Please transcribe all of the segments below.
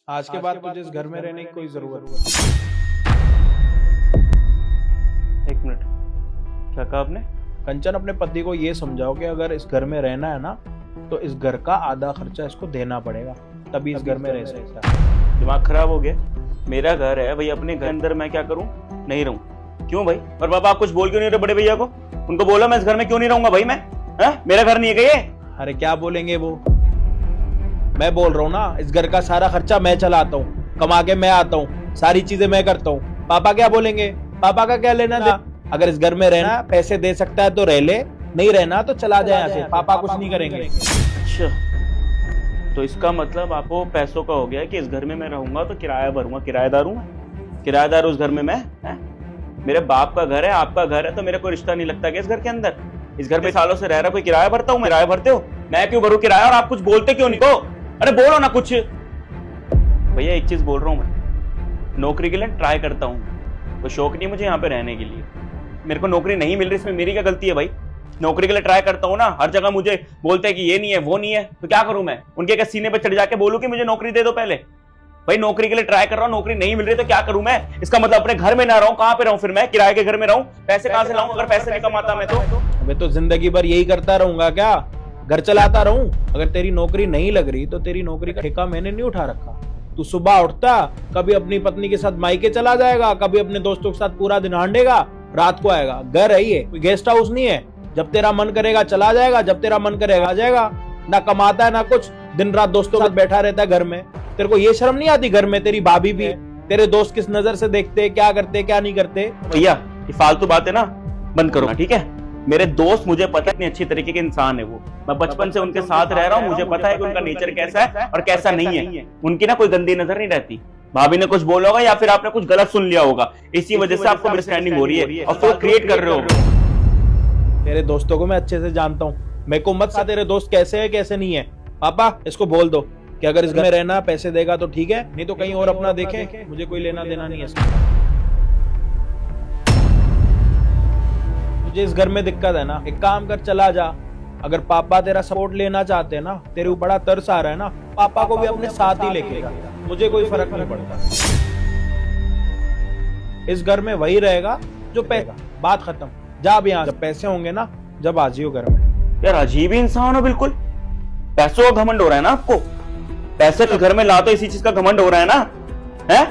आज के बाद तुझे इस घर में रहने की कोई जरूरत नहीं। एक मिनट, क्या कहा आपने? कंचन, अपने पति को ये समझाओ कि अगर इस घर में रहना है ना तो इस घर का आधा खर्चा इसको देना पड़ेगा, तभी इस घर में रह सकता है। दिमाग खराब हो गया? मेरा घर है भाई, अपने घर अंदर मैं क्या करूं? नहीं रहूं? क्यों भाई? और बाबा आप कुछ बोल क्यों नहीं रहे बड़े भैया को? उनको बोला मैं इस घर में क्यों नहीं रहूंगा भाई मैं? मेरा घर नहीं है क्या ये? अरे क्या बोलेंगे वो? मैं बोल रहा हूँ ना, इस घर का सारा खर्चा मैं चलाता हूँ, कमा के मैं आता हूँ, सारी चीजें मैं करता हूँ। पापा क्या बोलेंगे? पापा का क्या लेना देना? अगर इस घर में रहना, पैसे दे सकता है तो रह ले, नहीं रहना तो चला जाए यहाँ से, पापा कुछ नहीं करेंगे। अच्छा, तो इसका मतलब आपको पैसों का हो गया कि इस घर में मैं रहूंगा तो किराया भरूंगा, किराएदार हूं मैं, किराएदार उस घर में मैं है? मेरे बाप का घर है, आपका घर है, तो मेरा कोई रिश्ता नहीं लगता क्या इस घर के अंदर? इस घर में सालों से रह रहा, कोई किराया भरता हूँ? किराया भरते हो? मैं क्यों भरूं किराया? और आप कुछ बोलते क्यों नहीं? को अरे बोलो ना कुछ। भैया एक चीज बोल रहा हूँ, मैं नौकरी के लिए ट्राई करता हूँ, तो शौक नहीं मुझे यहाँ पे रहने के लिए। मेरे को नौकरी नहीं मिल रही, इसमें मेरी क्या गलती है भाई? नौकरी के लिए ट्राई करता हूँ ना, हर जगह मुझे बोलते हैं कि ये नहीं है वो नहीं है, तो क्या करूं मैं? उनके क्या सीने पे चढ़ जाके बोलूं कि मुझे नौकरी दे दो पहले? भाई नौकरी के लिए ट्राई कर रहा हूँ, नौकरी नहीं मिल रही तो क्या करूं मैं? इसका मतलब अपने घर में ना रहूं, कहां पे रहूं फिर मैं? किराए के घर में रहूं? पैसे कहां से लाऊं अगर पैसे नहीं कमाता मैं तो? अबे तो जिंदगी भर यही करता रहूंगा क्या? घर चलाता रहूं? अगर तेरी नौकरी नहीं लग रही तो तेरी नौकरी का ठेका मैंने नहीं उठा रखा। तू सुबह उठता, कभी अपनी पत्नी के साथ मायके चला जाएगा, कभी अपने दोस्तों के साथ पूरा दिन हांडेगा, रात को आएगा। घर है ये, कोई गेस्ट हाउस नहीं है। जब तेरा मन करेगा चला जाएगा, जब तेरा मन करेगा आ जाएगा। ना कमाता है ना कुछ, दिन रात दोस्तों के साथ बैठा रहता है घर में। तेरे को ये शर्म नहीं आती? घर में तेरी भाभी भी है, तेरे दोस्त किस नजर से देखते, क्या करते क्या नहीं करते। भैया ये फालतू बातें ना बंद करो, ठीक है? मेरे दोस्त, मुझे पता है इतनी अच्छी तरीके के इंसान है वो, मैं बचपन से उनके साथ रह रहा हूँ, मुझे पता है कि उनका नेचर कैसा है और कैसा नहीं है। उनकी ना कोई गंदी नजर नहीं रहती। भाभी ने कुछ बोला होगा या फिर आपने कुछ गलत सुन लिया होगा, इसी वजह से आपको मिसअंडरस्टैंडिंग हो रही है और तो क्रिएट कर रहे हो। तेरे दोस्तों को मैं अच्छे से जानता हूँ, मेरे को मत सा तेरे दोस्त कैसे है कैसे नहीं है। पापा इसको बोल दो कि अगर इस घर में रहना, पैसे देगा तो ठीक है, नहीं तो कहीं और अपना देखे, मुझे कोई लेना देना नहीं है इसका। मुझे इस घर में दिक्कत है ना, एक काम कर चला जा। अगर पापा तेरा सपोर्ट लेना चाहते हैं ना, तेरे ऊपर बड़ा तरस आ रहा है ना, पापा को भी अपने साथ ही लेके जा, मुझे कोई फर्क नहीं पड़ता। इस घर में वही रहेगा जो पैसा, बात खत्म। जा अब यहाँ, जब पैसे होंगे ना, जब आ जियो घर में। यार अजीब ही इंसान हो बिल्कुल। पैसों का घमंड हो रहा है ना आपको? पैसे तो घर में लाते इसी चीज का घमंड हो रहा है ना? है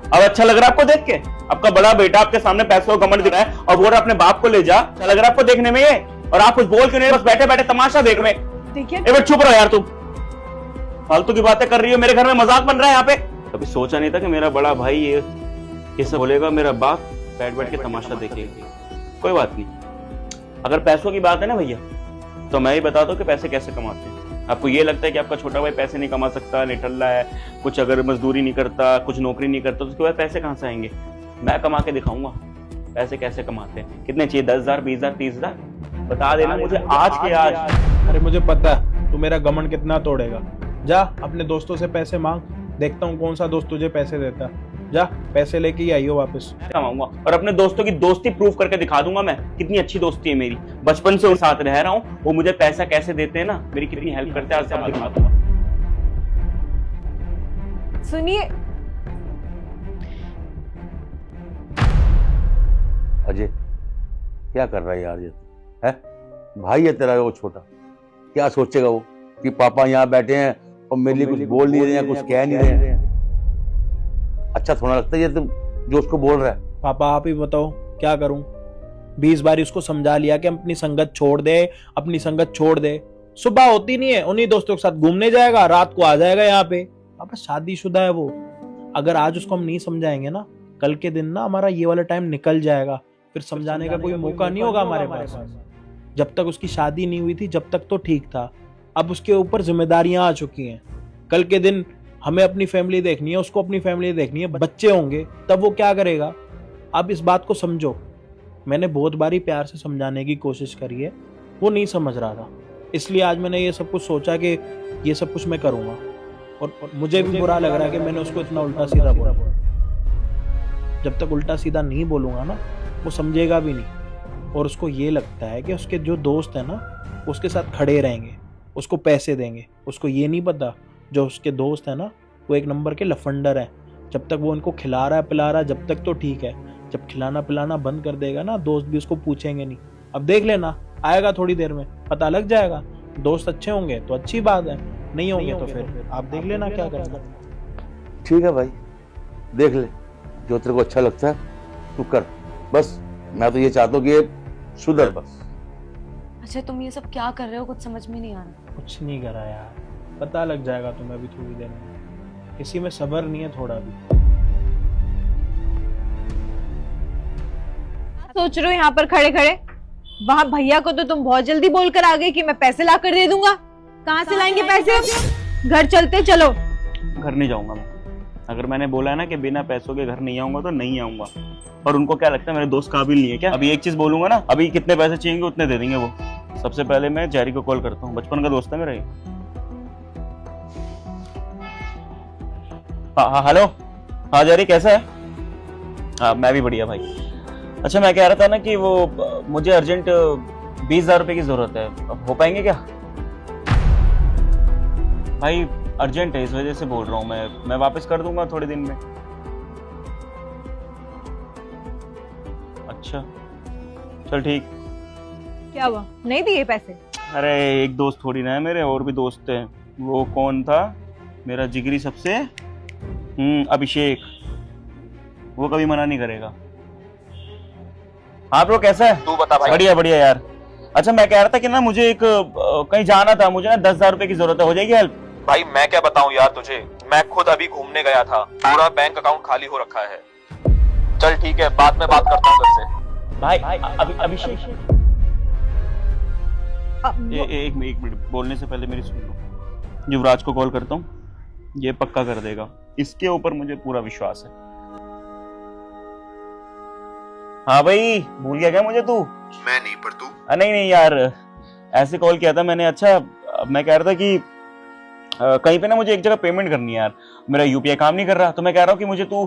अब अच्छा लग रहा है आपको देख के? आपका बड़ा बेटा आपके सामने पैसों का घमंड दिख रहा है और बोल रहा है अपने बाप को ले जा। अच्छा लग रहा है आपको देखने में ये? और आप कुछ बोल क्यों नहीं? बस बैठे बैठे तमाशा देख रहे। चुप रहो यार, तुम फालतू की बातें कर रही हो, मेरे घर में मजाक बन रहा है यहाँ पे। कभी सोचा नहीं था कि मेरा बड़ा भाई ये सब बोलेगा, मेरा बाप बैठ बैठ के तमाशा देखेगा। कोई बात नहीं, अगर पैसों की बात है ना भैया, तो मैं ही बता दूं कि पैसे कैसे कमाते हैं। आपको ये लगता है कि आपका छोटा भाई पैसे नहीं कमा सकता, निठल्ला है, कुछ अगर मजदूरी नहीं करता, कुछ नौकरी नहीं करता, तो उसके बाद पैसे कहाँ से आएंगे? मैं कमा के दिखाऊंगा पैसे कैसे कमाते हैं। कितने चाहिए? 10,000, 20,000, 30,000? बता देना मुझे आज के आज। अरे मुझे पता है तू मेरा घमंड कितना तोड़ेगा। जा अपने दोस्तों से पैसे मांग, देखता हूँ कौन सा दोस्त तुझे पैसे देता है। जा पैसे लेके ही आइयो वापस। कमाऊंगा और अपने दोस्तों की दोस्ती प्रूव करके दिखा दूंगा मैं, कितनी अच्छी दोस्ती है मेरी। बचपन से उनके साथ रह रहा हूँ, वो मुझे पैसा कैसे देते हैं ना, मेरी कितनी हेल्प करते हैं, सब दिखा दूंगा। सुनिए अजय, क्या कर रहा है यार ये? है भाई है तेरा वो छोटा, क्या सोचेगा वो कि पापा यहाँ बैठे हैं और मेरे लिए कुछ बोल नहीं रहे हैं, कुछ कह नहीं रहे हैं? अच्छा थोड़ा लगता है ये तुम जो उसको बोल रहा है? पापा आप ही बताओ क्या करूं? 20 बार उसको समझा लिया कि अपनी संगत छोड़ दे, अपनी संगत छोड़ दे। सुबह होती नहीं है, उन्हीं दोस्तों के साथ घूमने जाएगा, रात को आ जाएगा यहाँ पे। पापा शादीशुदा है वो। अगर आज उसको हम नहीं समझाएंगे ना, कल के दिन ना हमारा ये वाला टाइम निकल जाएगा, फिर समझाने का कोई मौका नहीं होगा हमारे पास। जब तक उसकी शादी नहीं हुई थी, जब तक तो ठीक था। अब उसके ऊपर जिम्मेदारियां आ चुकी हैं। कल के दिन हमें अपनी फैमिली देखनी है, उसको अपनी फैमिली देखनी है, बच्चे होंगे, तब वो क्या करेगा? अब इस बात को समझो। मैंने बहुत बारी प्यार से समझाने की कोशिश करी है, वो नहीं समझ रहा था। इसलिए आज मैंने ये सब कुछ सोचा कि ये सब कुछ मैं करूंगा। और मुझे भी बुरा लग रहा है कि मैंने उसको इतना उल्टा सीधा बोला। जब तक उल्टा सीधा नहीं बोलूंगा ना, वो समझेगा भी नहीं। और उसको ये लगता है कि उसके जो दोस्त है ना, उसके साथ खड़े रहेंगे, उसको पैसे देंगे। उसको ये नहीं पता जो उसके दोस्त है ना, वो एक नंबर के लफंडर है। जब तक वो इनको खिला रहा है पिला रहा है जब तक तो ठीक है, जब खिलाना पिलाना बंद कर देगा ना, दोस्त भी उसको पूछेंगे नहीं। अब देख लेना, आएगा थोड़ी देर में, पता लग जाएगा। दोस्त अच्छे होंगे तो अच्छी बात है, नहीं होंगे तो फिर आप देख लेना क्या करना। ठीक है भाई, देख ले जो तेरे को अच्छा लगता है तू कर, बस मैं तो ये चाहता हूँ कि ये सुधर बस। अच्छा तुम ये सब क्या कर रहे हो, कुछ समझ में नहीं आ रहा। कुछ नहीं करा यार, पता लग जाएगा तुम्हें अभी थोड़ी देर में। किसी में सब्र नहीं है थोड़ा भी। सोच रहे हो यहाँ पर खड़े खड़े? वहाँ भैया को तो तुम बहुत जल्दी बोल कर आ गए कि मैं पैसे ला कर दे दूंगा। कहाँ से लाएंगे पैसे? घर चलते चलो। घर नहीं जाऊंगा मैं। अगर मैंने बोला है ना कि बिना पैसों के घर नहीं आऊंगा तो नहीं आऊंगा। और उनको क्या लगता है मेरे दोस्त काबिल नहीं है क्या? अभी एक चीज बोलूंगा ना, अभी कितने पैसे चाहिए उतने दे देंगे वो। सबसे पहले मैं जेरी को कॉल करता हूँ, बचपन का दोस्त है मेरा ये। हाँ हेलो, हाँ जेरी कैसा है? हाँ मैं भी बढ़िया भाई। अच्छा मैं कह रहा था ना कि वो मुझे अर्जेंट 20,000 रुपए की जरूरत है, हो पाएंगे क्या? भाई अर्जेंट है इस वजह से बोल रहा हूँ मैं वापस कर दूंगा थोड़े दिन में। अच्छा चल ठीक। क्या हुआ, नहीं दिए पैसे? अरे एक दोस्त थोड़ी ना है मेरे, और भी दोस्त हैं। वो कौन था मेरा जिगरी सबसे, अभिषेक, वो कभी मना नहीं करेगा। हाँ ब्रो कैसा है? तू बता भाई। बढ़िया बढ़िया यार। अच्छा मैं कह रहा था कि ना मुझे एक कहीं जाना था, मुझे ना 10,000 रुपए की जरूरत है, हो जाएगी हेल्प? भाई मैं क्या बताऊं यार तुझे, मैं खुद अभी घूमने गया था, पूरा बैंक अकाउंट खाली हो रखा है। चल ठीक है, बाद में बात करता हूँ तुझसे। भाई अभिषेक एक मिनट बोलने से पहले मेरी सुन लो। युवराज को कॉल करता हूँ, ये पक्का कर देगा, इसके ऊपर मुझे पूरा विश्वास है। हाँ भाई भूल गया क्या मुझे तू? मैं नहीं, पर तू? नहीं यार ऐसे कॉल किया था मैंने। अच्छा मैं कह रहा था कि कहीं पे ना मुझे एक जगह पेमेंट करनी है यार, मेरा यूपीआई काम नहीं कर रहा, तो मैं कह रहा हूँ कि मुझे तू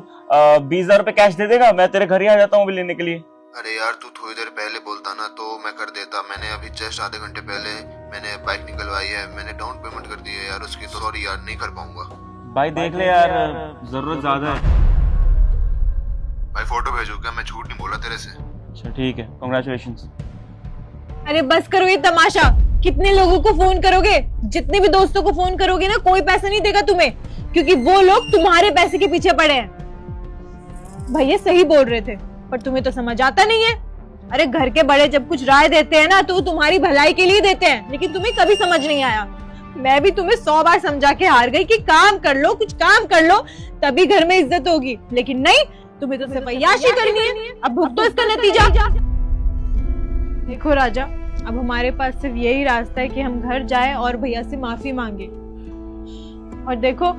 20,000 रुपए कैश दे देगा, मैं तेरे घर ही आ जाता हूँ लेने के लिए। अरे यार तू थोड़ी देर पहले बोलता ना तो मैं कर देता। मैंने अभी जस्ट आधे घंटे पहले मैंने बाइक निकलवाई है, मैंने डाउन पेमेंट कर दी है यार उसकी, तो सॉरी यार नहीं कर पाऊंगा। भाई देख ले यार जरूरत ज्यादा है। भाई फोटो भेजो, क्या मैं झूठ नहीं बोला तेरे से। अच्छा ठीक है, कांग्रेचुलेशंस। अरे बस करो ये तमाशा, कितने लोगों को फोन करोगे? जितने भी दोस्तों को फोन करोगे ना, कोई पैसा नहीं देगा तुम्हें, क्योंकि वो लोग तुम्हारे पैसे के पीछे पड़े हैं। भैया सही बोल रहे थे, पर तुम्हें तो समझ आता नहीं है। अरे घर के बड़े जब कुछ राय देते हैं ना तो तुम्हारी भलाई के लिए देते हैं, लेकिन तुम्हें कभी समझ नहीं आया। मैं भी तुम्हें 100 बार समझा के हार गई कि काम कर लो, कुछ काम कर लो, तभी घर में इज्जत होगी, लेकिन नहीं, तुम्हें तो सिर्फ अय्याशी करनी है। अब भुगतो इसका नतीजा। देखो राजा, अब हमारे पास सिर्फ यही रास्ता है कि हम घर जाएं और भैया से माफी मांगे। और देखो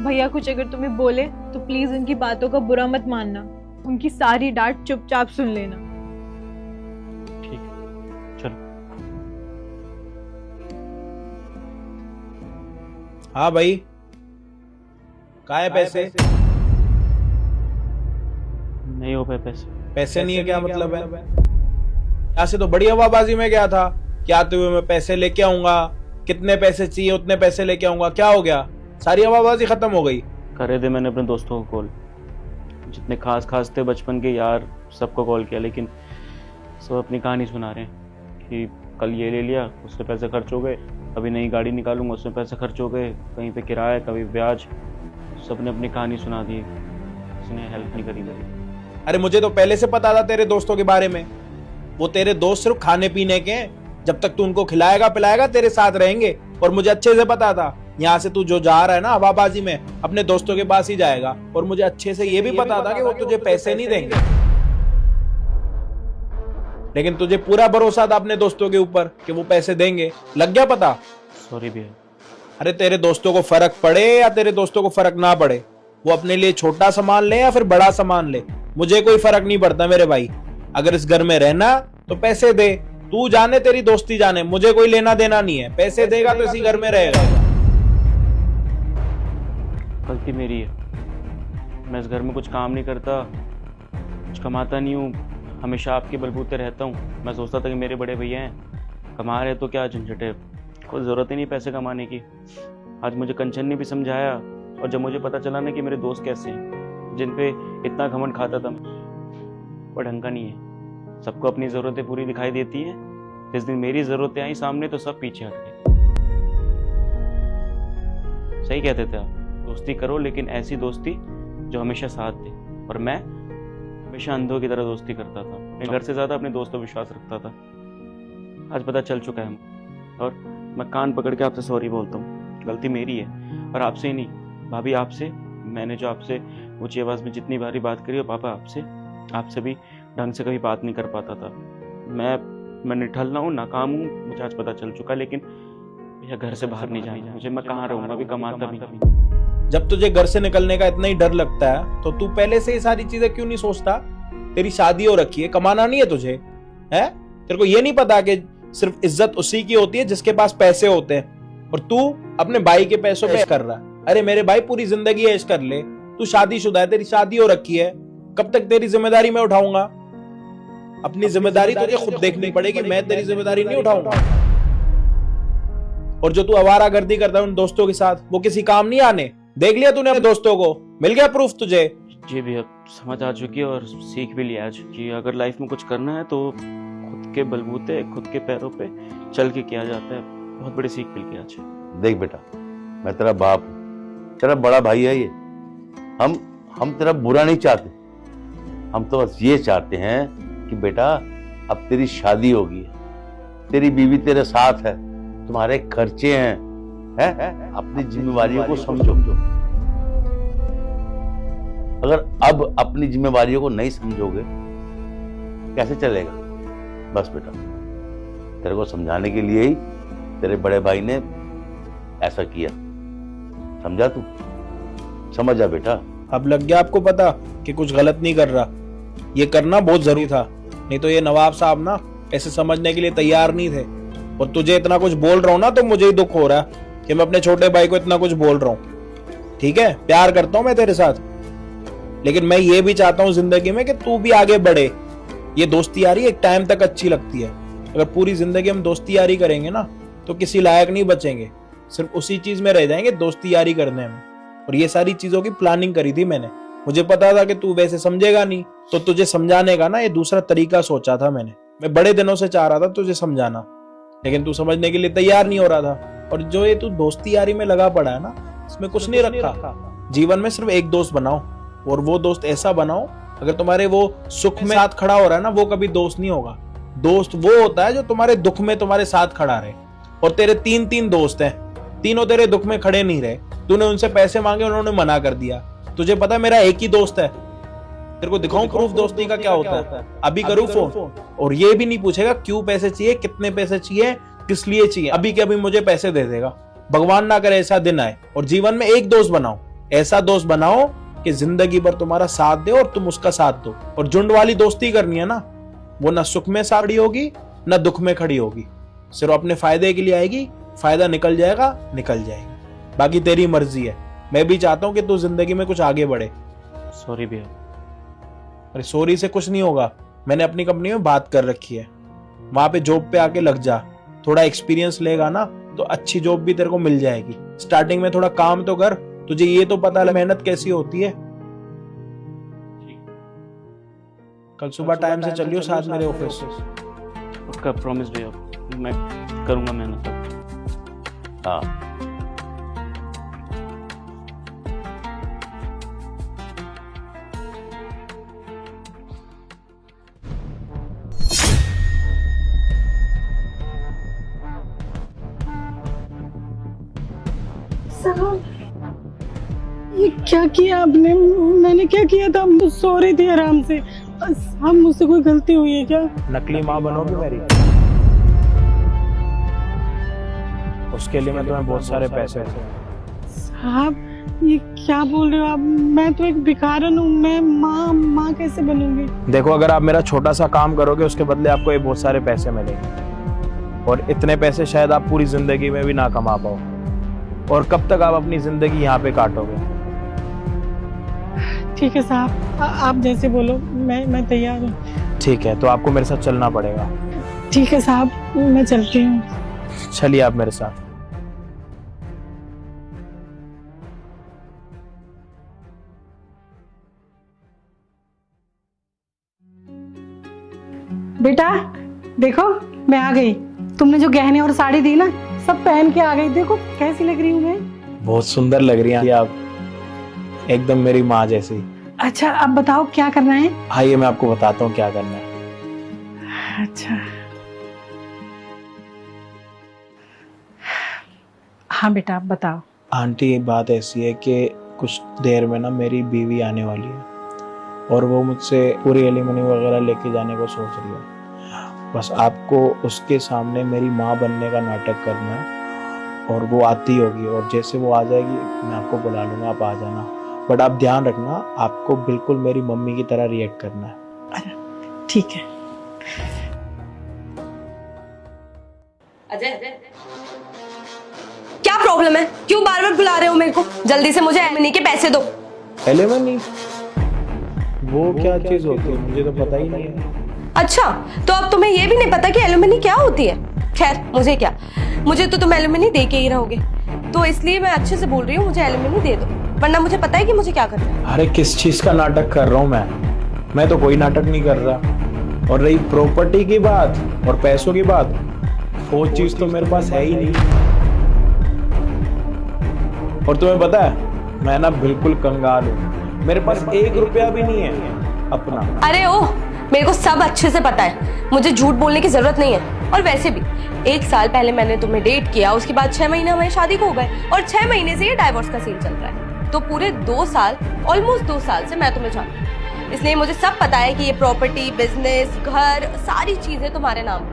भैया कुछ अगर तुम्हें बोले तो प्लीज उनकी बातों का बुरा मत मानना, उनकी सारी डांट चुपचाप सुन लेना। ठीक है चलो। हाँ भाई, कहाँ है पैसे? नहीं हो पाए पैसे। पैसे नहीं है क्या मतलब है? यहाँ से तो बड़ी हवाबाजी में गया था कि आते हुए मैं पैसे लेके आऊंगा, कितने पैसे चाहिए उतने पैसे लेके आऊंगा। क्या हो गया? सारी हवाबाजी खत्म हो गई। करे थे मैंने अपने दोस्तों को कॉल, जितने खास थे बचपन के यार, सबको कॉल किया, लेकिन सब अपनी कहानी सुना रहे हैं कि कल ये ले लिया, उससे पैसे खर्च हो गए, अभी नई गाड़ी निकालूंगा उसमें पैसे खर्च हो गए, कहीं पे किराया, कभी ब्याज, सबने अपनी कहानी सुना दी, किसी ने हेल्प नहीं करी मेरी। अरे मुझे तो पहले से पता था तेरे दोस्तों के बारे में। वो तेरे दोस्त सिर्फ खाने पीने के हैं, जब तक तू उनको खिलाएगा पिलाएगा तेरे साथ रहेंगे। और मुझे अच्छे से पता था यहाँ से तू जो जा रहा है ना हवाबाजी में, अपने दोस्तों के पास ही जाएगा। और मुझे अच्छे से ये भी पता था कि वो तुझे पैसे नहीं देंगे, लेकिन तुझे पूरा भरोसा था अपने दोस्तों के ऊपर कि वो पैसे देंगे। लग गया पता? सॉरी भैया। अरे तेरे दोस्तों को फर्क पड़े या तेरे दोस्तों को फर्क ना पड़े, वो अपने लिए छोटा सामान ले या फिर बड़ा सामान ले, मुझे कोई फर्क नहीं पड़ता मेरे भाई। अगर इस घर में रहना तो पैसे दे, तू जाने तेरी दोस्ती जाने, मुझे कोई लेना देना नहीं है। पैसे देगा तो इसी घर में रहेगा। गलती मेरी है, मैं इस घर में कुछ काम नहीं करता, कुछ कमाता नहीं हूँ, हमेशा आपके बलबूते रहता हूँ। मैं सोचता था कि मेरे बड़े भैया हैं, कमा रहे तो क्या झंझट है, कोई ज़रूरत ही नहीं पैसे कमाने की। आज मुझे कंचन ने भी समझाया और जब मुझे पता चला ना कि मेरे दोस्त कैसे हैं, जिन पे इतना घमंड खाता था, वो ढंग का नहीं है। सबको अपनी जरूरतें पूरी दिखाई देती है, जिस दिन मेरी जरूरतें आई सामने तो सब पीछे हट गए। सही कहते थे आप, दोस्ती करो लेकिन ऐसी दोस्ती जो हमेशा साथ दे। और मैं हमेशा अंधों की तरह दोस्ती करता था, मैं घर से ज्यादा अपने दोस्तों पर विश्वास रखता था। आज पता चल चुका है और मैं कान पकड़ के आपसे सॉरी बोलता हूँ। गलती मेरी है, और आपसे ही नहीं भाभी, आपसे। मैंने जो आपसे ऊंची आवाज में जितनी बारी बात करी, और पापा आपसे भी ढंग से कभी बात नहीं कर पाता था। मैं निठल्ला ना हूँ, नाकाम हूँ, मुझे आज पता चल चुका। लेकिन भैया घर से बाहर नहीं जाना मुझे, मैं कहाँ रहूंगा, अभी कमाता भी नहीं। जब तुझे घर से निकलने का इतना ही डर लगता है तो तू पहले से ये सारी चीजें क्यों नहीं सोचता? तेरी शादी हो रखी है, कमाना नहीं है तुझे? है तेरे को ये नहीं पता कि सिर्फ इज्जत उसी की होती है जिसके पास पैसे होते हैं, और तू अपने भाई के पैसों पे ऐश कर रहा है। अरे मेरे भाई, पूरी जिंदगी ऐश कर ले, तू शादीशुदा है, तेरी शादी हो रखी है, कब तक तेरी जिम्मेदारी मैं उठाऊंगा? अपनी जिम्मेदारी तुझे खुद देखनी पड़ेगी, मैं तेरी जिम्मेदारी नहीं उठाऊंगा। और जो तू आवारागर्दी करता है उन दोस्तों के साथ, वो किसी काम नहीं आने। देख लिया तूने अपने दोस्तों को, मिल गया प्रूफ तुझे? जी भैया, समझ आ चुकी है और सीख भी लिया आज कि अगर लाइफ में कुछ करना है तो खुद के बलबूते, खुद के पैरों पे चल के किया जाता है। बहुत बड़ी सीख मिल गई आज। देख बेटा, मैं तेरा बाप हूं, तेरा बड़ा भाई है ये। हम तेरा बुरा नहीं चाहते, हम तो बस ये चाहते हैं कि बेटा अब तेरी शादी होगी, तेरी बीवी तेरे साथ है, तुम्हारे खर्चे हैं, अपनी जिम्मेवारियों को समझो। अगर अब अपनी जिम्मेवारियों को नहीं समझोगे कैसे चलेगा? बस बेटा, तेरे को समझाने के लिए ही तेरे बड़े भाई ने ऐसा किया, समझा? तू समझ जा बेटा। अब लग गया आपको पता कि कुछ गलत नहीं कर रहा? ये करना बहुत जरूरी था, नहीं तो ये नवाब साहब ना ऐसे समझने के लिए तैयार नहीं थे। और तुझे इतना कुछ बोल रहा हूं ना तो मुझे ही दुख हो रहा है कि मैं अपने छोटे भाई को इतना कुछ बोल रहा हूं। ठीक है, प्यार करता हूं मैं तेरे साथ, लेकिन मैं ये भी चाहता हूं जिंदगी में कि तू भी आगे बढ़े। ये दोस्ती यारी एक टाइम तक अच्छी लगती है, अगर पूरी जिंदगी हम दोस्ती यारी करेंगे ना तो किसी लायक नहीं बचेंगे, सिर्फ उसी चीज में रह जाएंगे, दोस्ती यारी करने में। और ये सारी चीजों की प्लानिंग करी थी मैंने, मुझे पता था कि तू वैसे समझेगा नहीं, तो तुझे समझाने का ना ये दूसरा तरीका सोचा था मैंने। मैं बड़े दिनों से चाह रहा था तुझे समझाना, लेकिन तू समझने के लिए तैयार नहीं हो रहा था। और जो ये तू दोस्ती यारी में लगा पड़ा है ना, इसमें कुछ नहीं रखा। जीवन में सिर्फ एक दोस्त बनाओ, और वो दोस्त ऐसा बनाओ, अगर तुम्हारे वो सुख में साथ खड़ा हो रहा है ना, वो कभी दोस्त नहीं होगा। दोस्त वो होता है जो तुम्हारे दुख में तुम्हारे साथ खड़ा रहे। और तेरे तीन दोस्त हैं, तीनों तेरे दुख में खड़े नहीं रहे। तूने उनसे पैसे मांगे, उन्होंने मना कर दिया। तुझे पता है मेरा एक ही दोस्त है, तेरे को दिखाऊं प्रूफ दोस्ती का क्या होता है? अभी करूं फोन, और ये भी नहीं पूछेगा क्यों पैसे चाहिए, कितने पैसे चाहिए, किस लिए चाहिए, अभी के अभी मुझे पैसे दे देगा। भगवान ना करे ऐसा दिन आए। और जीवन में एक दोस्त बनाओ, ऐसा दोस्त बनाओ कि जिंदगी भर तुम्हारा साथ दे और तुम उसका साथ दो। और झुंड वाली दोस्ती करनी है ना, वो ना सुख में खड़ी होगी ना दुख में खड़ी होगी, सिर्फ अपने फायदे के लिए आएगी। फायदा निकल जाएगा, निकल जाएगा, बाकी तेरी मर्जी है। मैं भी चाहता हूं कि तू जिंदगी में कुछ आगे बढ़े। सॉरी भैया। अरे सॉरी से कुछ नहीं होगा, मैंने अपनी कंपनी में बात कर रखी है, वहां पे जॉब पे आके लग जा। थोड़ा एक्सपीरियंस लेगा ना तो अच्छी जॉब भी तेरे को मिल जाएगी। स्टार्टिंग में थोड़ा काम तो कर, तुझे ये तो पता है मेहनत कैसी होती है। कल सुबह टाइम से चलियो साथ मेरे ऑफिस। पक्का, प्रॉमिस भैया, मैं करूंगा मेहनत। हाँ, ये क्या किया आपने? मैंने क्या किया था? हम तो सो रही थी आराम से। हम मुझसे कोई गलती हुई है क्या? नकली माँ बनोगी मेरी, उसके लिए मैं तुम्हें बहुत सारे पैसे। साहब ये क्या बोल रहे हो आप? मैं तो एक भिखारन हूँ, मैं माँ कैसे बनूंगी? देखो, अगर आप मेरा छोटा सा काम करोगे उसके बदले आपको ये बहुत सारे पैसे मिलेंगे, और इतने पैसे शायद आप पूरी जिंदगी में भी ना कमा पाओ। और कब तक आप अपनी जिंदगी यहाँ पे काटोगे? ठीक है साहब, आप जैसे बोलो, मैं तैयार हूँ। ठीक है, तो आपको मेरे साथ चलना पड़ेगा। ठीक है साहब, मैं चलती हूँ। चलिए आप मेरे साथ। बेटा देखो मैं आ गई। तुमने जो गहने और साड़ी दी ना सब पहन के आ गई। देखो कैसी लग रही हूँ मैं। बहुत सुंदर लग रही हैं आप, एकदम मेरी माँ जैसी। अच्छा अब बताओ क्या करना है। आइए मैं आपको बताता हूँ क्या करना है। अच्छा हाँ बेटा आप बताओ। आंटी बात ऐसी है कि कुछ देर में ना मेरी बीवी आने वाली है और वो मुझसे पूरी एलिमनी वगैरह लेके जाने को सोच रही है। बस आपको उसके सामने मेरी माँ बनने का नाटक करना है और वो आती होगी और जैसे वो आ जाएगी मैं आपको बुला लूँगा, आप आ जाना। बट आप ध्यान रखना, आपको बिल्कुल मेरी मम्मी की तरह रिएक्ट करना है। ठीक है। अजय क्या प्रॉब्लम है, क्यों बार बार बुला रहे हो मेरे को? जल्दी से मुझे एलिमनी के पैसे दो। एलिमनी? वो क्या चीज होती है, मुझे तो पता ही नहीं है। अच्छा तो अब तुम्हें ये भी नहीं पता कि एलिमनी क्या होती है? खैर मुझे क्या, मुझे तो तुम एलिमनी दे के ही रहोगे, तो इसलिए मैं अच्छे से बोल रही हूँ, मुझे एलिमनी दे दो, वरना मुझे पता है कि मुझे क्या करना है। अरे किस चीज का नाटक कर रहा हूँ मैं तो कोई नाटक नहीं कर रहा। और रही प्रॉपर्टी की बात और पैसों की बात, वो चीज तो मेरे पास है ही नहीं। और तुम्हें पता है मैं ना बिल्कुल कंगाल हूँ, मेरे पास 1 रुपया भी नहीं है अपना। अरे ओह, मेरे को सब अच्छे से पता है, मुझे झूठ बोलने की जरूरत नहीं है। और वैसे भी 1 साल पहले मैंने तुम्हें डेट किया, उसके बाद 6 महीने हमारी शादी को हो गए और 6 महीने से ये डाइवोर्स का सीन चल रहा है। तो पूरे 2 साल, ऑलमोस्ट 2 साल से मैं तुम्हें जानती हूँ, इसलिए मुझे सब पता है कि ये प्रॉपर्टी, बिजनेस, घर, सारी चीजें तुम्हारे नाम।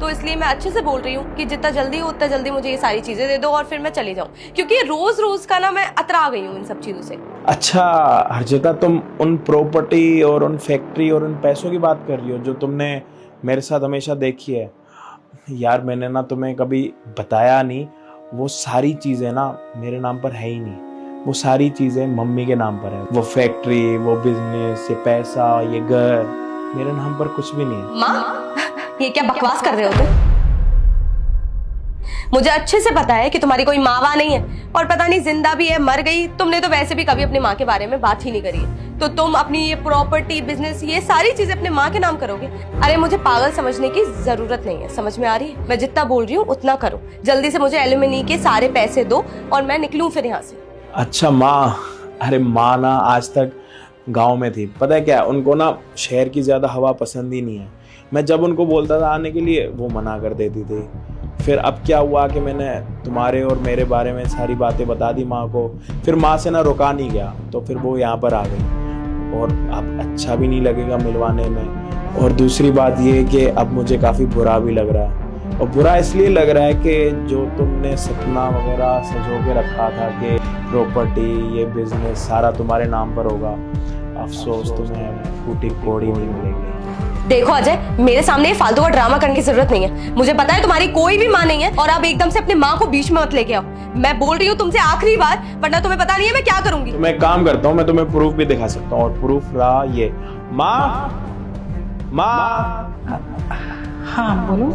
तो इसलिए मैं अच्छे से बोल रही हूँ कि जितना जल्दी हो उतना जल्दी मुझे ये सारी चीजें दे दो और फिर मैं चली जाऊँ, क्योंकि रोज रोज का ना मैं अतरा गई हूँ इन सब चीजों से। अच्छा हर्षिता, तुम उन प्रॉपर्टी और उन फैक्ट्री और उन पैसों की बात कर रही हो जो तुमने मेरे साथ हमेशा देखी है। यार मैंने ना तुम्हें कभी बताया नहीं, वो सारी चीजें ना मेरे नाम पर है ही नहीं, वो सारी चीजें मम्मी के नाम पर है। वो फैक्ट्री, वो बिजनेस, ये पैसा, ये घर, मेरे नाम पर कुछ भी नहीं है। माँ ये क्या बकवास कर रहे हो तुम? मुझे अच्छे से पता है कि तुम्हारी कोई माँ नहीं है, और पता नहीं जिंदा भी है मर गई, तुमने तो वैसे भी कभी अपनी माँ के बारे में बात ही नहीं करी है, तो तुम अपनी ये प्रॉपर्टी, बिजनेस, ये सारी चीजें अपने माँ के नाम करोगे? अरे मुझे पागल समझने की जरूरत नहीं है, समझ में आ रही है? मैं जितना बोल रही हूँ उतना करो, जल्दी से मुझे एल्यूमिनी के सारे पैसे दो और मैं निकलूं फिर यहाँ से। अच्छा माँ, अरे माँ ना आज तक गांव में थी, पता है क्या, उनको ना शहर की ज्यादा हवा पसंद ही नहीं है। मैं जब उनको बोलता था आने के लिए वो मना कर देती थी। फिर अब क्या हुआ कि मैंने तुम्हारे और मेरे बारे में सारी बातें बता दी माँ को, फिर माँ से ना रुका नहीं गया, तो फिर वो यहाँ पर आ गई और अब अच्छा भी नहीं लगेगा मिलवाने में। और दूसरी बात ये है कि अब मुझे काफ़ी बुरा भी लग रहा है, और बुरा इसलिए लग रहा है कि जो तुमने सपना वगैरह सजो के रखा था कि प्रॉपर्टी, ये बिजनेस सारा तुम्हारे नाम पर होगा, अफसोस तुम्हें फूटी कोड़ी नहीं मिलेगी। देखो अजय, मेरे सामने ये फालतू का ड्रामा करने की जरूरत नहीं है, मुझे पता है तुम्हारी कोई भी माँ नहीं है, और अब एकदम से अपनी माँ को बीच में मत लेके आओ। मैं बोल रही हूँ तुमसे आखिरी बार, वरना तुम्हें पता नहीं है मैं क्या करूंगी। तो मैं काम करता हूँ, मैं तुम्हें प्रूफ भी दिखा सकता हूँ, और प्रूफ रहा ये। माँ, माँ। हाँ बोलो।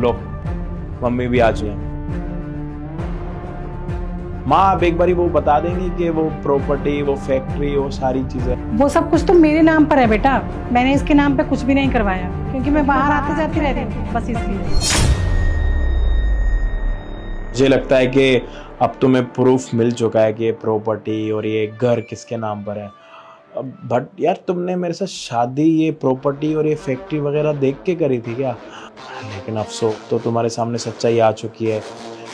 लो मम्मी भी आ चुकी। माँ आप एक बारी वो बता देंगी कि वो प्रॉपर्टी, वो फैक्ट्री, वो सारी चीजें? वो सब कुछ तो मेरे नाम पर है बेटा, मैंने इसके नाम पे कुछ भी नहीं करवाया, क्योंकि मैं बाहर आते जाती रहती हूँ, बस इसलिए। मुझे लगता है कि अब तुम्हें प्रूफ मिल चुका है कि ये प्रॉपर्टी और ये घर किसके नाम पर है। बट यार तुमने मेरे साथ शादी ये प्रॉपर्टी और ये फैक्ट्री वगैरह देख के करी थी क्या? लेकिन अफसोस तो तुम्हारे सामने सच्चाई आ चुकी है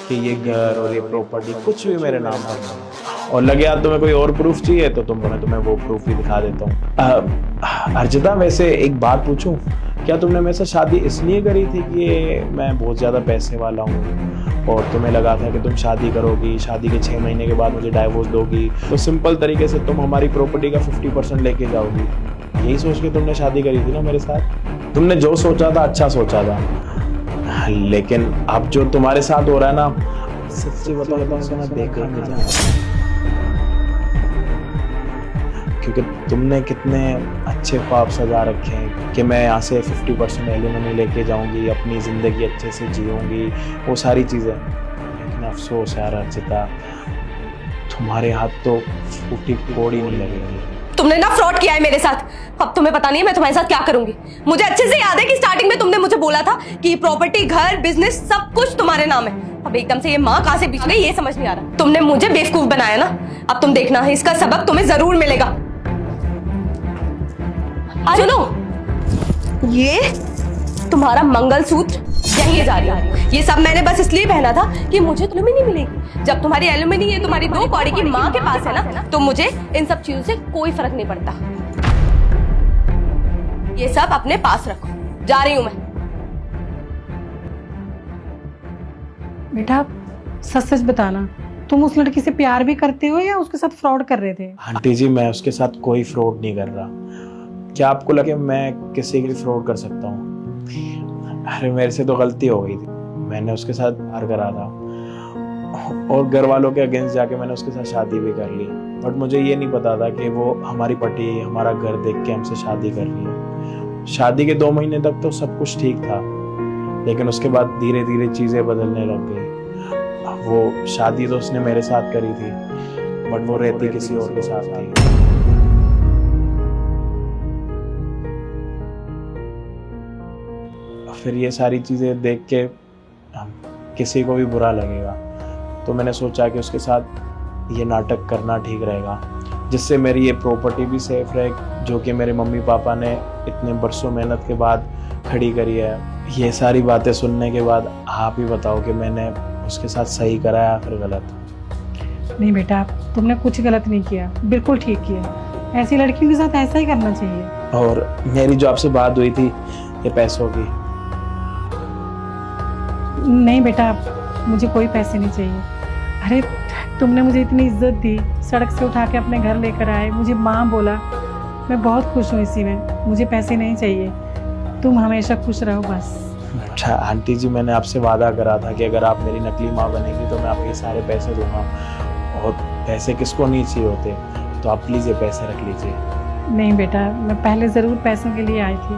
कि ये घर और ये प्रॉपर्टी कुछ भी मेरे नाम पर नहीं। और लगे यार तुम्हें कोई और प्रूफ चाहिए तो मैं तुम्हें वो प्रूफ भी दिखा देता हूँ। अर्जिता वैसे एक बात पूछूं, क्या तुमने मेरे साथ शादी इसलिए करी थी कि मैं बहुत ज़्यादा पैसे वाला हूँ और तुम्हें लगा था कि तुम शादी करोगी, शादी के 6 महीने के बाद मुझे डाइवोर्स दोगी, तो सिंपल तरीके से तुम हमारी प्रॉपर्टी का 50% लेके जाओगी? यही सोच के तुमने शादी करी थी ना मेरे साथ? तुमने जो सोचा था अच्छा सोचा था, लेकिन अब जो तुम्हारे साथ हो रहा है ना, सच्ची बताओ तो मैं देखा नहीं चाहता, क्योंकि तुमने कितने अच्छे ख्वाब सजा रखे हैं कि मैं यहाँ से 50% एलिमनी लेके जाऊंगी, अपनी ज़िंदगी अच्छे से जीऊंगी, वो सारी चीज़ें। लेकिन अफसोस यार अर्चिता, तुम्हारे हाथ तो फूटी कोड़ी नहीं लगेगी। तुमने ना फ्रॉड किया है मेरे साथ। अब तुम्हें पता नहीं है मैं तुम्हारे साथ क्या करूंगी। मुझे अच्छे से याद है कि स्टार्टिंग में तुमने मुझे बोला था कि प्रॉपर्टी, घर, बिजनेस सब कुछ तुम्हारे नाम है। अब एकदम से ये माँ कहां से बीच में, ये समझ नहीं आ रहा। तुमने मुझे बेवकूफ बनाया ना, अब तुम देखना इसका सबक तुम्हें जरूर मिलेगा। सुनो, ये तुम्हारा मंगलसूत्र यहीं जा रही है। ये सब मैंने बस इसलिए पहना था कि मुझे एलुमनी मिलेगी। जब तुम्हारी एलुमनी ये तुम्हारी 2 कौड़ी की माँ के पास है ना, तो मुझे इन सब चीजों से कोई फर्क नहीं पड़ता। ये सब अपने पास रखो, जा रही हूं मैं। बेटा सच सच बताना, तुम उस लड़की से प्यार भी करते हो या उसके साथ फ्रॉड कर रहे थे? आंटी जी, मैं उसके साथ कोई फ्रॉड नहीं कर रहा। क्या आपको लगे मैं किसी के लिए फ्रॉड कर सकता हूँ? अरे मेरे से तो गलती हो गई थी, मैंने उसके साथ प्यार करा था और घर वालों के अगेंस्ट जाके मैंने उसके साथ शादी भी कर ली। बट मुझे ये नहीं पता था कि वो हमारी पटी, हमारा घर देख के हमसे शादी कर रही है। शादी के 2 महीने तक तो सब कुछ ठीक था, लेकिन उसके बाद धीरे धीरे चीजें बदलने लग गई। वो शादी तो उसने मेरे साथ करी थी, बट वो रहती किसी और के साथ थी। फिर ये सारी चीजें देख के किसी को भी बुरा लगेगा, तो मैंने सोचा कि उसके साथ ये नाटक करना ठीक रहेगा, जिससे मेरी ये प्रॉपर्टी भी सेफ रहे, जो कि मेरे मम्मी पापा ने इतने बरसों मेहनत के बाद खड़ी करी है। ये सारी बातें सुनने के बाद आप ही बताओ कि मैंने उसके साथ सही करा या फिर गलत? नहीं बेटा, तुमने कुछ गलत नहीं किया, बिल्कुल ठीक किया। ऐसी लड़कियों के साथ ऐसा ही करना चाहिए। और मेरी जो आपसे बात हुई थी ये पैसों की? नहीं बेटा, मुझे कोई पैसे नहीं चाहिए। अरे तुमने मुझे इतनी इज्जत दी, सड़क से उठा के अपने घर लेकर आए, मुझे माँ बोला, मैं बहुत खुश हूँ इसी में। मुझे पैसे नहीं चाहिए, तुम हमेशा खुश रहो बस। अच्छा आंटी जी, मैंने आपसे वादा करा था कि अगर आप मेरी नकली माँ बनेंगी तो मैं आपको ये सारे पैसे दूंगा, और पैसे किसको नहीं चाहिए होते, तो आप प्लीज़ ये पैसे रख लीजिए। नहीं बेटा, मैं पहले ज़रूर पैसों के लिए आई थी,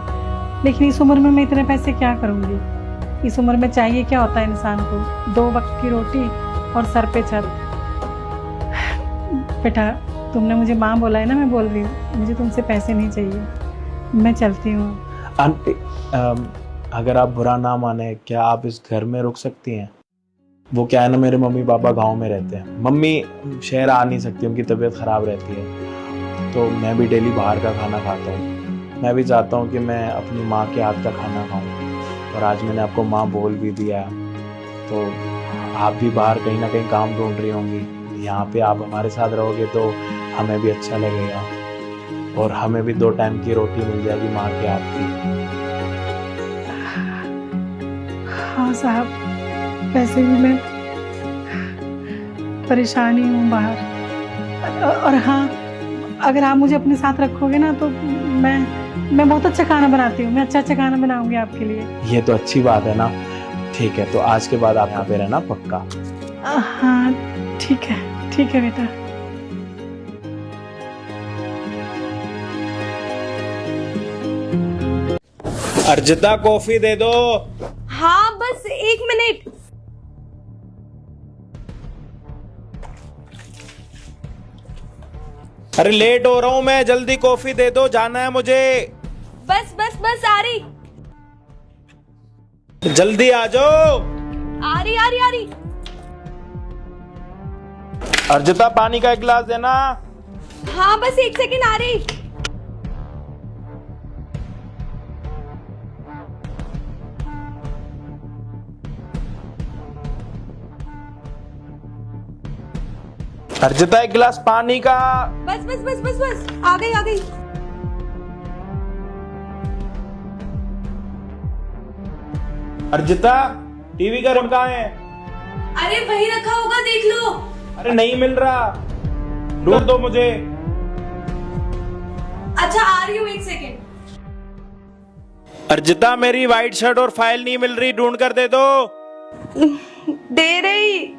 लेकिन इस उम्र में मैं इतने पैसे क्या करूँगी? इस उम्र में चाहिए क्या होता है इंसान को? 2 वक्त की रोटी और सर पे छत। बेटा तुमने मुझे माँ बोला है ना, मैं बोल रही हूँ, मुझे तुमसे पैसे नहीं चाहिए, मैं चलती हूँ। आंटी अगर आप बुरा ना माने, क्या आप इस घर में रुक सकती हैं? वो क्या है ना, मेरे मम्मी पापा गांव में रहते हैं, मम्मी शहर आ नहीं सकती, उनकी तबीयत ख़राब रहती है, तो मैं भी डेली बाहर का खाना खाता हूँ। मैं भी चाहता हूँ कि मैं अपनी माँ के हाथ का खाना खाऊँ, और आज मैंने आपको माँ बोल भी दिया है, तो आप भी बाहर कहीं ना कहीं काम ढूंढ रही होंगी। यहाँ पे आप हमारे साथ रहोगे तो हमें भी अच्छा लगेगा, और हमें भी 2 टाइम की रोटी मिल जाएगी माँ के हाथ की। हाँ साहब, वैसे भी मैं परेशानी हूँ बाहर, और हाँ अगर आप मुझे अपने साथ रखोगे ना तो मैं बहुत अच्छा खाना बनाती हूँ, मैं अच्छा खाना बनाऊंगी आपके लिए। ये तो अच्छी बात है ना। ठीक है, तो आज के बाद आप यहाँ पे रहना पक्का? हाँ ठीक है बेटा। अर्जिता कॉफी दे दो। हाँ बस 1 मिनट। अरे लेट हो रहा हूँ मैं, जल्दी कॉफी दे दो, जाना है मुझे। बस आ रही। जल्दी आ जाओ। आ रही। अर्जिता पानी का 1 गिलास देना। हाँ बस 1 सेकंड, आ रही। अर्जिता 1 गिलास पानी का। बस आ गई। अर्जिता टीवी का रिमोट कहाँ है? अरे वही रखा होगा, देख लो। अरे नहीं मिल रहा, ढूंढ दो मुझे। अच्छा आ रही हूँ, 1 सेकंड। अर्जिता मेरी व्हाइट शर्ट और फाइल नहीं मिल रही, ढूंढ कर दे दो। दे रही।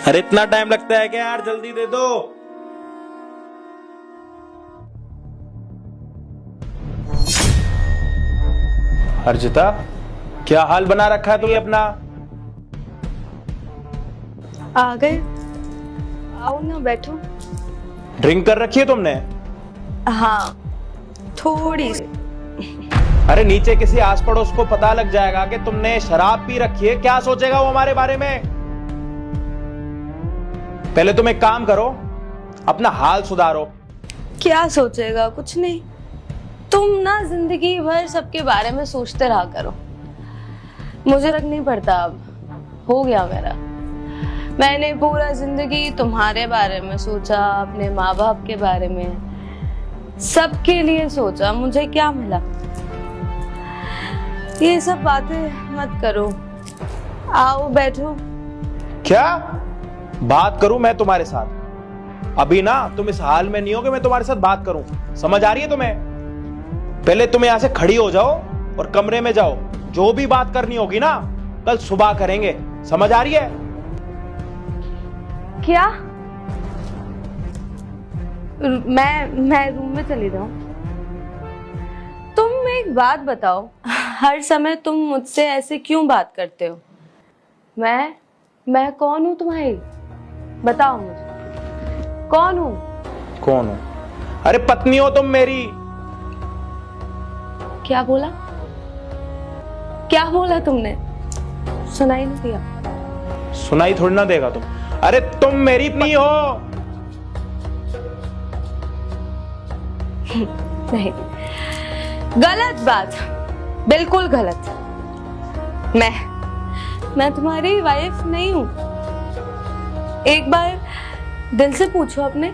अरे इतना टाइम लगता है क्या यार, जल्दी दे दो। अर्जिता, क्या हाल बना रखा है तुमने अपना? आ गए, आओ ना बैठो। ड्रिंक कर रखी है तुमने? हाँ, थोड़ी सी। अरे नीचे किसी आस पड़ोस को पता लग जाएगा कि तुमने शराब पी रखी है, क्या सोचेगा वो हमारे बारे में? पहले तुम एक काम करो, अपना हाल सुधारो। क्या सोचेगा? कुछ नहीं। तुम ना जिंदगी भर सबके बारे में सोचते रहा करो, मुझे फर्क नहीं पड़ता। अब हो गया मेरा। मैंने पूरा जिंदगी तुम्हारे बारे में सोचा, अपने माँ बाप के बारे में, सबके लिए सोचा। मुझे क्या मिला? ये सब बातें मत करो, आओ बैठो। क्या बात करूं मैं तुम्हारे साथ? अभी ना तुम इस हाल में नहीं हो कि मैं तुम्हारे साथ बात करूं। समझ आ रही है तुम्हें? पहले तुम यहां से खड़ी हो जाओ और कमरे में जाओ। जो भी बात करनी होगी ना कल सुबह करेंगे। समझ आ रही है? क्या? मैं रूम में चली जाऊं? तुम एक बात बताओ, हर समय तुम मुझसे ऐसे क्यों बात करते हो? मैं कौन हूं तुम्हारी? बताओ मुझे, कौन हूं? कौन हो? अरे पत्नी हो तुम मेरी। क्या बोला? क्या बोला तुमने? सुनाई नहीं दिया। सुनाई थोड़ी ना देगा तुम। अरे तुम मेरी पत्नी हो। नहीं, गलत बात, बिल्कुल गलत। मैं तुम्हारी वाइफ नहीं हूं। एक बार दिल से पूछो अपने।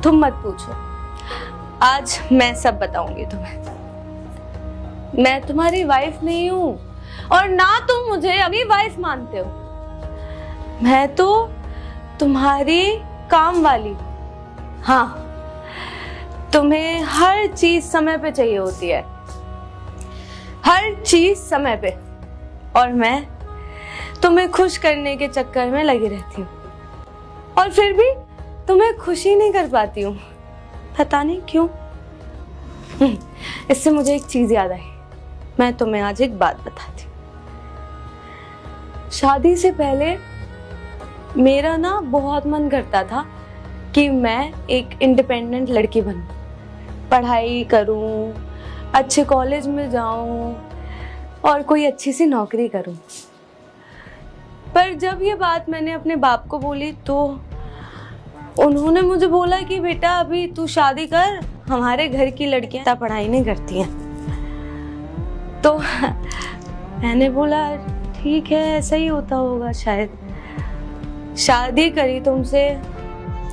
तुम मत पूछो, आज मैं सब बताऊंगी तुम्हें। मैं तुम्हारी वाइफ नहीं हूं और ना तुम मुझे अभी वाइफ मानते हो। मैं तो तुम्हारी काम वाली। हाँ, तुम्हें हर चीज समय पे चाहिए होती है, हर चीज समय पे, और मैं तुम्हें खुश करने के चक्कर में लगी रहती हूँ और फिर भी तुम्हें खुशी नहीं कर पाती हूँ। पता नहीं क्यों। इससे मुझे एक चीज याद आई। मैं तुम्हें आज एक बात बताती हूँ। शादी से पहले मेरा ना बहुत मन करता था कि मैं एक इंडिपेंडेंट लड़की बनूं, पढ़ाई करूं, अच्छे कॉलेज में जाऊं और कोई अच्छी सी नौकरी करूं। पर जब ये बात मैंने अपने बाप को बोली तो उन्होंने मुझे बोला कि बेटा अभी तू शादी कर, हमारे घर की लड़कियां इतना पढ़ाई नहीं करती हैं। तो मैंने बोला ठीक है, ऐसा ही होता होगा शायद। शादी करी तुमसे,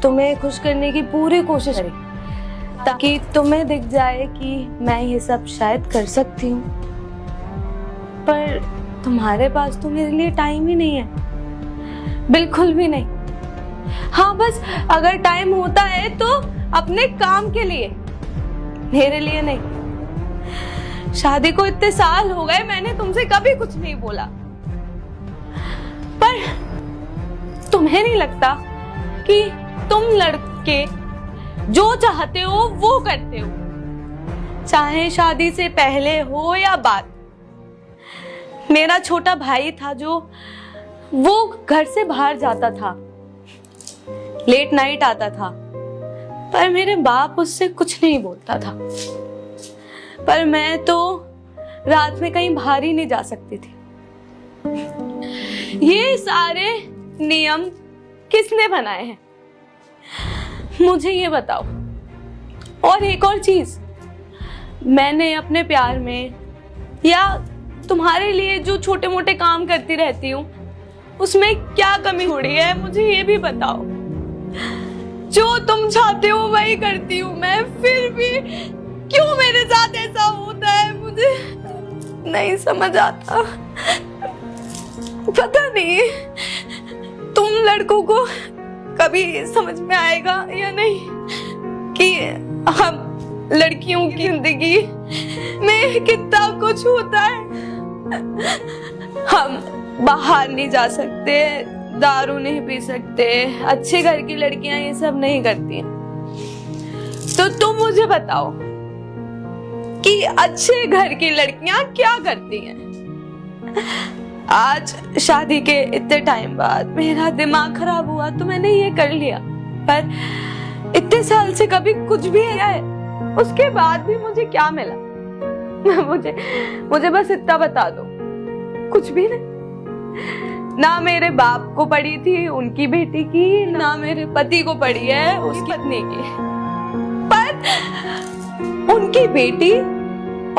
तुम्हें खुश करने की पूरी कोशिश करी ताकि तुम्हें दिख जाए कि मैं ये सब शायद कर सकती हूँ। पर तुम्हारे पास तो मेरे लिए टाइम ही नहीं है, बिल्कुल भी नहीं। हाँ, बस अगर टाइम होता है तो अपने काम के लिए, मेरे लिए नहीं। शादी को इतने साल हो गए, मैंने तुमसे कभी कुछ नहीं बोला। पर तुम्हें नहीं लगता कि तुम लड़के जो चाहते हो वो करते हो, चाहे शादी से पहले हो या बाद? मेरा छोटा भाई था जो वो घर से बाहर जाता था, लेट नाइट आता था, पर मेरे बाप उससे कुछ नहीं बोलता था। पर मैं तो रात में कहीं बाहर ही नहीं जा सकती थी। ये सारे नियम किसने बनाए हैं, मुझे ये बताओ। और एक और चीज, मैंने अपने प्यार में या तुम्हारे लिए जो छोटे मोटे काम करती रहती हूँ उसमें क्या कमी हो रही है, मुझे ये भी बताओ। जो तुम चाहते हो वही करती हूँ मैं, फिर भी क्यों मेरे साथ ऐसा होता है, मुझे नहीं समझ आता। पता नहीं तुम लड़कों को कभी समझ में आएगा या नहीं कि हम लड़कियों की जिंदगी में कितना कुछ होता है। बाहर नहीं जा सकते, दारू नहीं पी सकते, अच्छे घर की लड़कियां ये सब नहीं करती। तो तुम मुझे बताओ कि अच्छे घर की लड़कियां क्या करती हैं? आज शादी के इतने टाइम बाद मेरा दिमाग खराब हुआ तो मैंने ये कर लिया, पर इतने साल से कभी कुछ भी है, उसके बाद भी मुझे क्या मिला? मुझे बस इतना बता दो, कुछ भी नहीं। ना मेरे बाप को पड़ी थी उनकी बेटी की, ना मेरे पति को पड़ी है उसकी पत्नी की, पर उनकी बेटी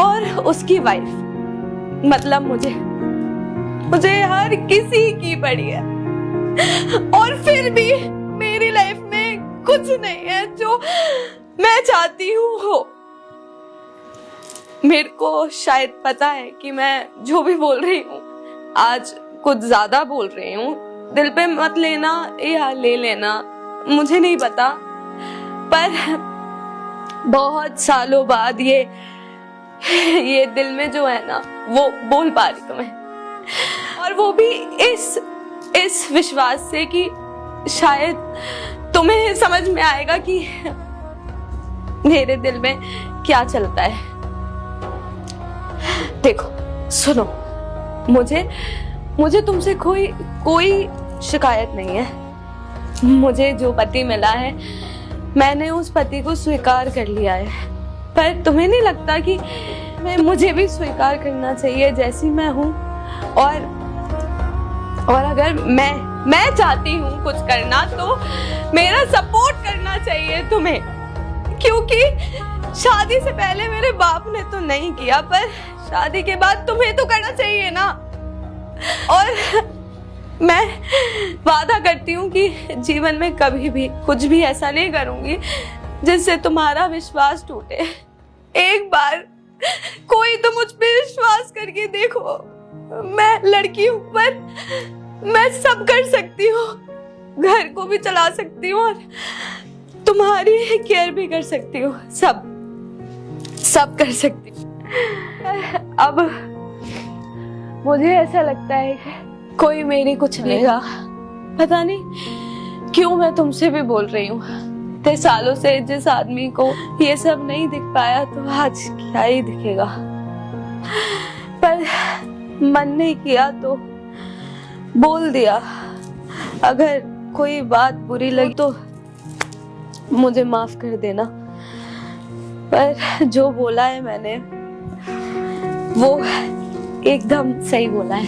और उसकी वाइफ, मतलब मुझे हर किसी की पड़ी है। और फिर भी मेरी लाइफ में कुछ नहीं है जो मैं चाहती हूँ हो। मेरे को शायद पता है कि मैं जो भी बोल रही हूँ आज कुछ ज्यादा बोल रही हूँ, दिल पे मत लेना या ले लेना, मुझे नहीं पता, पर बहुत सालों बाद ये दिल में जो है ना वो बोल पा रही तुम्हें, और वो भी इस विश्वास से कि शायद तुम्हें समझ में आएगा कि मेरे दिल में क्या चलता है। देखो सुनो, मुझे तुमसे कोई शिकायत नहीं है। मुझे जो पति मिला है मैंने उस पति को स्वीकार कर लिया है, पर तुम्हें नहीं लगता कि मुझे भी स्वीकार करना चाहिए जैसी मैं हूँ? और अगर मैं चाहती हूँ कुछ करना तो मेरा सपोर्ट करना चाहिए तुम्हें, क्योंकि शादी से पहले मेरे बाप ने तो नहीं किया, पर शादी के बाद तुम्हें तो करना चाहिए ना। और मैं वादा करती हूँ कि जीवन में कभी भी कुछ भी ऐसा नहीं करूंगी जिससे तुम्हारा विश्वास टूटे। एक बार कोई तो मुझ पे विश्वास करके देखो, मैं लड़की हूँ पर मैं सब कर सकती हूँ, घर को भी चला सकती हूँ और तुम्हारी केयर भी कर सकती हूँ, सब कर सकती हूँ। अब मुझे ऐसा लगता है कि कोई मेरी कुछ लेगा, पता नहीं क्यों मैं तुमसे भी बोल रही हूँ। इतने सालों से जिस आदमी को ये सब नहीं दिख पाया तो आज क्या ही दिखेगा, पर मन नहीं किया तो बोल दिया। अगर कोई बात बुरी लगी तो मुझे माफ कर देना, पर जो बोला है मैंने वो एकदम सही बोला है।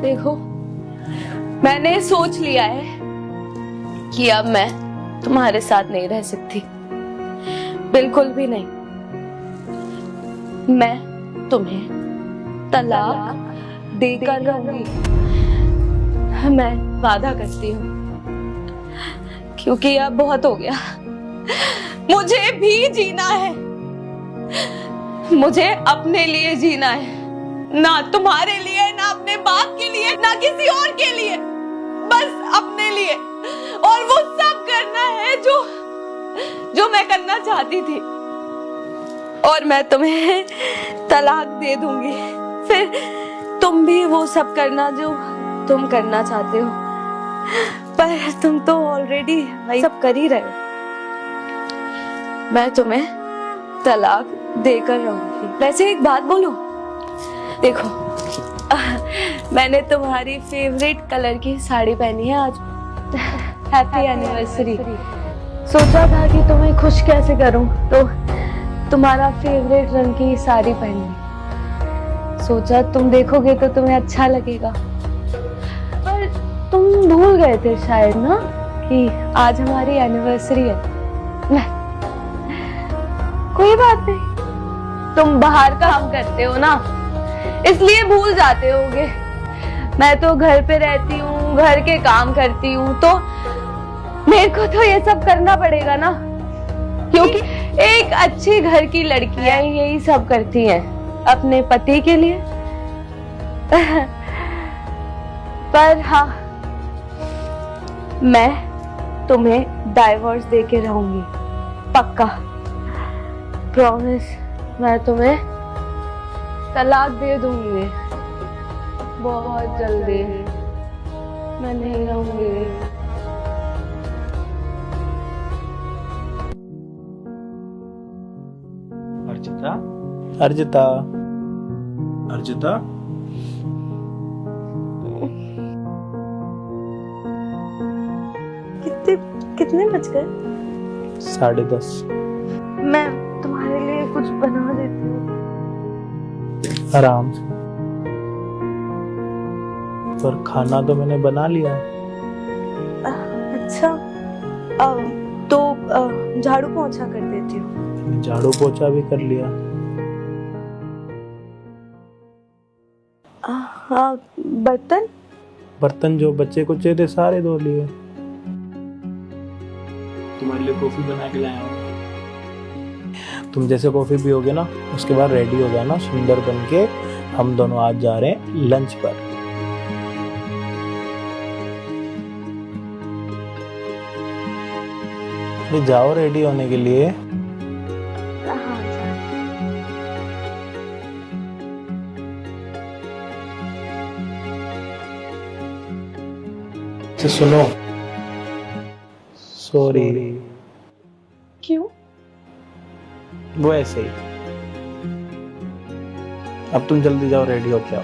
देखो मैंने सोच लिया है कि अब मैं तुम्हारे साथ नहीं रह सकती, बिल्कुल भी नहीं। मैं तुम्हें तलाक देकर रहूंगी, मैं वादा करती हूँ, क्योंकि अब बहुत हो गया। मुझे भी जीना है, मुझे अपने लिए जीना है, ना तुम्हारे लिए, ना अपने बाप के लिए, ना किसी और के लिए, बस अपने लिए। और वो सब करना है जो मैं करना चाहती थी। और मैं तुम्हें तलाक दे दूंगी, फिर तुम भी वो सब करना जो तुम करना चाहते हो, पर तुम तो ऑलरेडी वही सब कर ही रहे हो। मैं तुम्हें तलाक देकर रहूंगी। वैसे एक बात बोलूं, देखो मैंने तुम्हारी फेवरेट कलर की साड़ी पहनी है आज, हैप्पी एनिवर्सरी। सोचा था कि तुम्हें खुश कैसे करूं, तो तुम्हारा फेवरेट रंग की साड़ी पहनी। सोचा तुम देखोगे तो तुम्हें अच्छा लगेगा, पर तुम भूल गए थे शायद ना कि आज हमारी एनिवर्सरी है। कोई बात नहीं, तुम बाहर काम करते हो ना, इसलिए भूल जाते होगे। मैं तो घर पे रहती हूँ, घर के काम करती हूँ, तो मेरे को तो ये सब करना पड़ेगा ना, क्योंकि एक अच्छी घर की लड़कियां यही सब करती हैं अपने पति के लिए। पर हाँ, मैं तुम्हें डाइवोर्स देके रहूंगी, पक्का, प्रॉमिस। मैं तुम्हें तलाक दे दूंगी। बहुत जल्दी। मैं नहीं रहूंगी। अर्जिता, अर्जिता, अर्जिता, कितने बज गए? 10:30। मैं तुम्हारे लिए कुछ बना देती हूँ। आराम से। पर खाना तो मैंने बना लिया। अच्छा, तो झाड़ू पोंछा कर देती हूँ। झाड़ू पोछा भी कर लिया। हाँ, बर्तन बर्तन जो बच्चे कुचे थे सारे धो लिए। तुम्हारे लिए कॉफी बना के लाया हूँ। तुम जैसे कॉफी पियोगे ना, उसके बाद रेडी हो जाना सुंदर बन के। हम दोनों आज जा रहे हैं लंच पर। अरे जाओ रेडी होने के लिए। अच्छा सुनो, सॉरी। क्यों? वो ऐसे ही। अब तुम जल्दी जाओ रेडी हो के आओ।